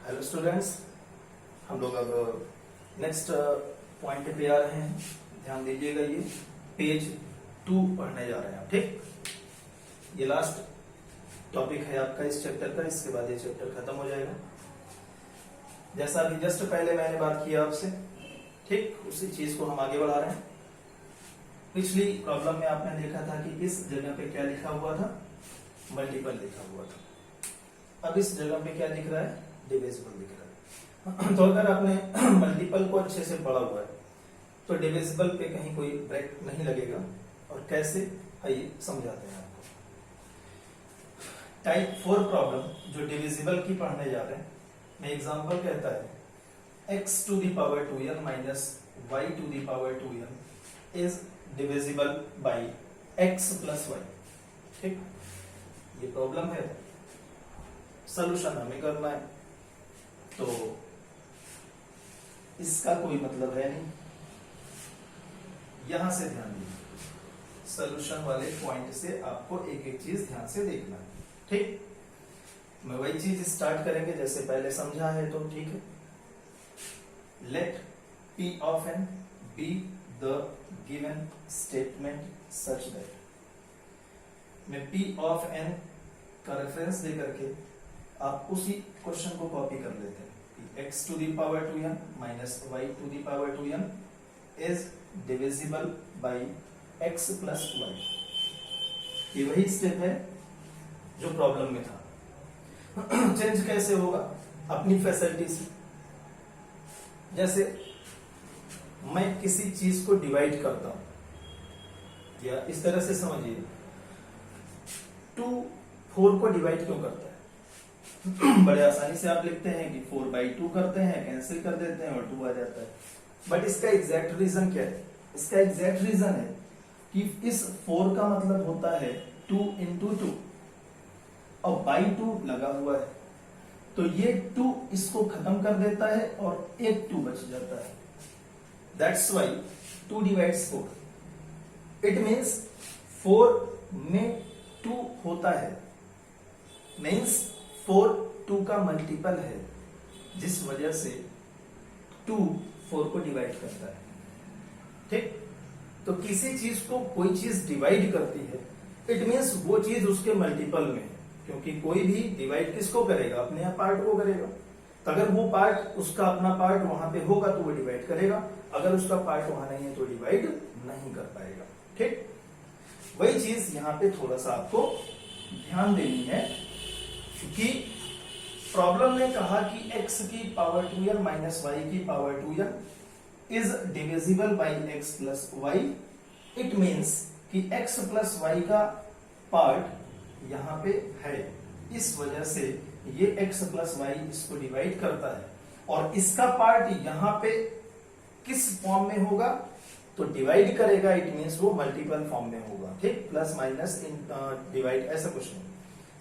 Hello students, हम लोग अब नेक्स्ट पॉइंट पे आ रहे हैं। ध्यान दीजिएगा, ये पेज 2 पढ़ने जा रहे हैं। ठीक, ये लास्ट टॉपिक है आपका इस चैप्टर का। इसके बाद ये चैप्टर खत्म हो जाएगा। जैसा अभी जस्ट पहले मैंने बात किया आपसे, ठीक उसी चीज को हम आगे बढ़ा रहे हैं। पिछली प्रॉब्लम में आपने देखा था कि इस जगह पे क्या लिखा हुआ था, मल्टीपल लिखा हुआ था। अब इस जगह पे क्या दिख रहा है, डिविजिबल दिख रहा है। तो अगर आपने मल्टीपल को अच्छे से पढ़ा हुआ है तो डिविजिबल पे कहीं कोई ब्रेक नहीं लगेगा। और कैसे, आइए समझाते हैं आपको। टाइप 4 प्रॉब्लम जो डिविजिबल की पढ़ने जा रहे हैं, में एग्जांपल कहता है x to the power 2n minus y to the power 2n is divisible by x plus y। ठीक, ये प्रॉब्लम है, सॉल्यूशन हमें करना है, तो इसका कोई मतलब है नहीं। यहां से ध्यान दीजिए, सॉल्यूशन वाले पॉइंट से आपको एक एक चीज ध्यान से देखना है। ठीक, मैं वही चीज स्टार्ट करेंगे जैसे पहले समझा है, तो ठीक है। Let P of n be the given statement such that. मैं P ऑफ n का रेफरेंस दे करके आप उसी क्वेश्चन को कॉपी कर लेते हैं कि x to the power 2n minus y to the power 2n is divisible by x plus y। ये वही स्टेप है जो प्रॉब्लम में था। चेंज कैसे होगा, अपनी फैसिलिटी से। जैसे मैं किसी चीज को डिवाइड करता हूं, या इस तरह से समझिए, 2 4 को डिवाइड क्यों करता है? बड़े आसानी से आप लिखते हैं कि 4/2 करते हैं, कैंसिल कर देते हैं और 2 आ जाता है। बट इसका एग्जैक्ट रीजन क्या है? इसका एग्जैक्ट रीजन है कि इस 4 का मतलब होता है 2 into 2 और बाई 2 लगा हुआ है, तो ये 2 इसको खत्म कर देता है और एक 2 बच जाता है। That's why 2 divides 4। It means 4 में 2 होता है, मीन्स 4 2 का मल्टीपल है, जिस वजह से 2 4 को डिवाइड करता है। ठीक, तो किसी चीज को कोई चीज डिवाइड करती है, इट मीन्स वो चीज उसके मल्टीपल में है, क्योंकि कोई भी डिवाइड किसको करेगा, अपने पार्ट को करेगा। तो अगर वो पार्ट, उसका अपना पार्ट वहां पे होगा तो वो डिवाइड करेगा, अगर उसका पार्ट वहां नहीं है तो डिवाइड नहीं कर पाएगा। ठीक, वही चीज यहां पे थोड़ा सा आपको ध्यान देनी है कि प्रॉब्लम ने कहा कि x की पावर 2n माइनस y की power 2n is divisible by x plus y। It means कि x प्लस y का पार्ट यहां पे है, इस वजह से ये x प्लस y इसको डिवाइड करता है, और इसका पार्ट यहां पे किस फॉर्म में होगा, तो डिवाइड करेगा। इट मीन्स वो मल्टीपल फॉर्म में होगा। ठीक, प्लस माइनस डिवाइड ऐसा कुछ नहीं,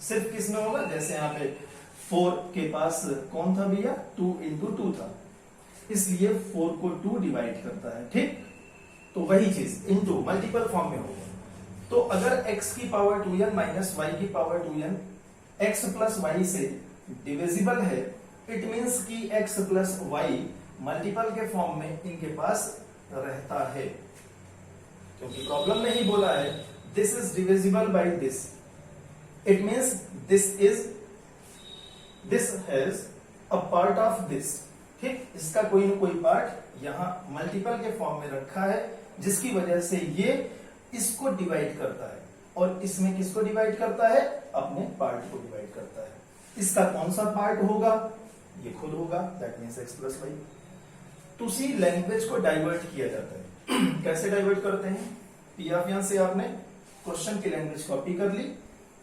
सिर्फ किस में होगा, जैसे यहाँ पे 4 के पास कौन था भैया, 2 into 2 था, इसलिए 4 को 2 डिवाइड करता है। ठीक, तो वही चीज इनटू मल्टीपल फॉर्म में होगा। तो अगर x की पावर 2n माइनस y की power 2n x plus y से डिविजिबल है, इट मीन्स कि x प्लस y मल्टीपल के फॉर्म में इनके पास रहता है, क्योंकि प्रॉब्लम में ही बोला है this is divisible by this. It means this has a part of this. ठीक, इसका कोई ना कोई पार्ट यहां मल्टीपल के फॉर्म में रखा है, जिसकी वजह से ये इसको डिवाइड करता है, और इसमें किसको डिवाइड करता है, अपने पार्ट को डिवाइड करता है। इसका कौन सा पार्ट होगा, ये खुद होगा, that means x plus y. तो उसी लैंग्वेज को डाइवर्ट किया जाता है। कैसे डाइवर्ट करते हैं, P ऑफ n से आपने क्वेश्चन की लैंग्वेज कॉपी कर ली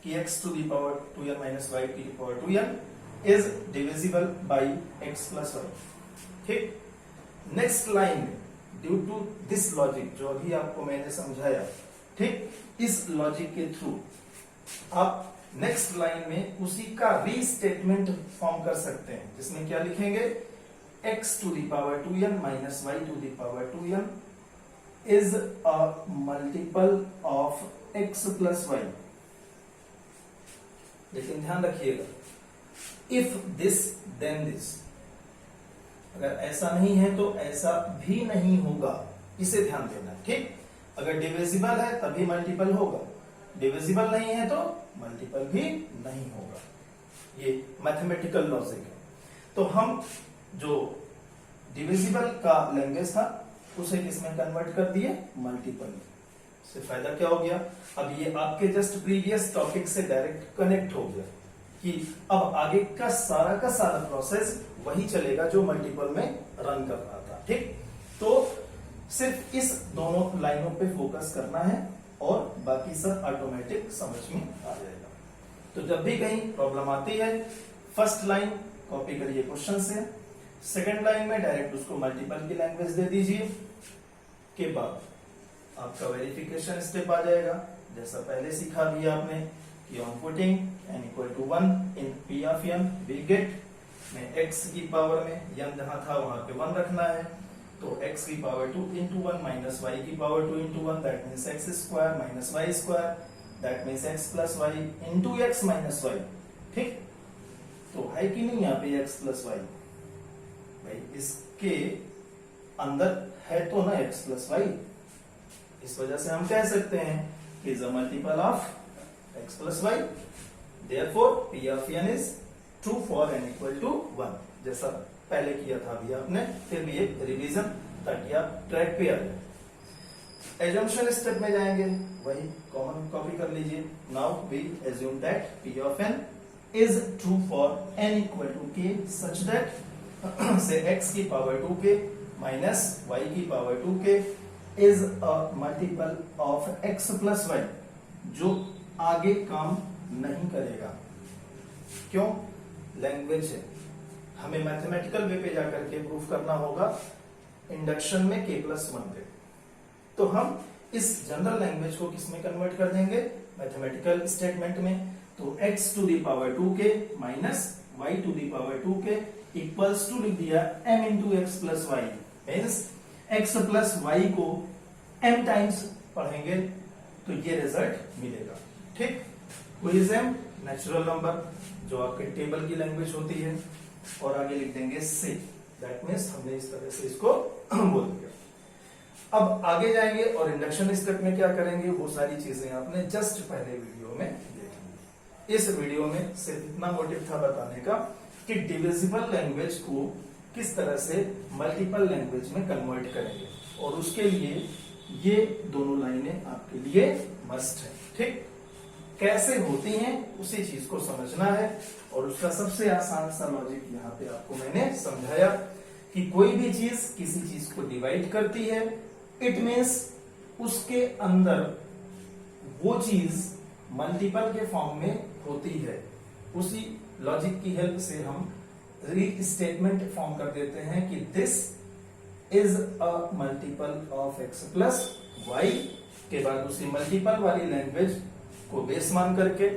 कि x to the power 2n minus y to the power 2n is divisible by x plus y। ठीक, नेक्स्ट लाइन में ड्यू टू दिस लॉजिक जो अभी आपको मैंने समझाया, ठीक, इस लॉजिक के थ्रू आप नेक्स्ट लाइन में उसी का रीस्टेटमेंट फॉर्म कर सकते हैं, जिसमें क्या लिखेंगे, x to the power 2n minus y to the power 2n is a multiple of x plus y। लेकिन ध्यान रखिएगा, इफ दिस देन दिस, अगर ऐसा नहीं है तो ऐसा भी नहीं होगा, इसे ध्यान देना। ठीक, अगर डिविजिबल है तभी मल्टीपल होगा, डिविजिबल नहीं है तो मल्टीपल भी नहीं होगा। ये मैथमेटिकल लॉजिक है। तो हम जो डिविजिबल का लैंग्वेज था उसे किसमें कन्वर्ट कर दिए, मल्टीपल में। से फायदा क्या हो गया, अब ये आपके जस्ट प्रीवियस टॉपिक से डायरेक्ट कनेक्ट हो गया कि अब आगे का सारा प्रोसेस वही चलेगा जो मल्टीपल में रन कर रहा था। ठीक, तो सिर्फ इस दोनों लाइनों पे फोकस करना है और बाकी सब ऑटोमेटिक समझ में आ जाएगा। तो जब भी कहीं प्रॉब्लम आती है, फर्स्ट लाइन कॉपी करिए क्वेश्चन से, सेकंड लाइन में डायरेक्ट उसको मल्टीपल की लैंग्वेज दे दीजिए, के बाद आपका वेरिफिकेशन स्टेप आ जाएगा। जैसा पहले सिखा दिया आपने कि on putting n equal to 1 in p of m we get, में x की पावर में m जहां था वहां पे 1 रखना है, तो x की पावर 2 into 1 माइनस y की power 2 into 1, that means x square minus y square, that means x plus y into x minus y। ठीक, तो है कि नहीं यहाँ पे x प्लस y, भाई इसके अंदर है तो ना x प्लस y, इस वजह से हम कह सकते हैं कि is a multiple of x plus y, therefore p of n is true for n equal to 1, जैसा पहले किया था अभी आपने, फिर भी एक रिवीजन ताकि आप ट्रैक पे आ जाए। एजम्पशन स्टेप में जाएंगे, वही कॉमन कॉपी कर लीजिए। Now we assume that p of n is true for n equal to k such that से x की पावर 2k माइनस y की power 2k is a multiple of x plus y, जो आगे काम नहीं करेगा। क्यों, लैंग्वेज है, हमें मैथमेटिकल वे पे जाकर के प्रूफ करना होगा इंडक्शन में k प्लस 1 पे। तो हम इस जनरल लैंग्वेज को किसमें कन्वर्ट कर देंगे, मैथमेटिकल स्टेटमेंट में। तो x to the power 2k minus y to the power 2k equals to लिख दिया m into x plus y, means x plus y को m टाइम्स पढ़ेंगे तो ये रिजल्ट मिलेगा। ठीक, व्हिच m नेचुरल नंबर जो आपके टेबल की लैंग्वेज होती है, और आगे लिख देंगे से, दैट मींस हमने इस तरह से इसको बोल दिया। अब आगे जाएंगे और इंडक्शन स्टेप में क्या करेंगे, वो सारी चीजें आपने जस्ट पहले वीडियो में देखी। इस वीडियो में सिर्फ इतना मोटिव था बताने का कि डिविजिबल लैंग्वेज को किस तरह से मल्टीपल लैंग्वेज में कन्वर्ट करेंगे, और उसके लिए ये दोनों लाइनें आपके लिए मस्ट है। ठीक, कैसे होती हैं उसी चीज को समझना है, और उसका सबसे आसान सा लॉजिक यहाँ पे आपको मैंने समझाया कि कोई भी चीज किसी चीज को डिवाइड करती है, इट मीन्स उसके अंदर वो चीज मल्टीपल के फॉर्म में होती है। उसी लॉजिक की हेल्प से हम रीस्टेटमेंट फॉर्म कर देते हैं कि this is a multiple of x plus y, के बाद उसी मल्टीपल वाली लैंग्वेज को बेस मान करके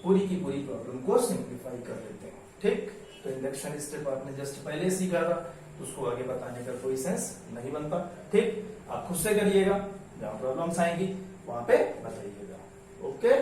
पूरी की पूरी प्रॉब्लम को सिंप्लीफाई कर लेते हैं। ठीक, तो इंडक्शन स्टेप आपने जस्ट पहले सीखा था, तो उसको आगे बताने का कोई सेंस नहीं बनता। ठीक, आप खुद से करिएगा, जहां प्रॉब्लम्स आएंगी वहां पे बताइएगा। ओके।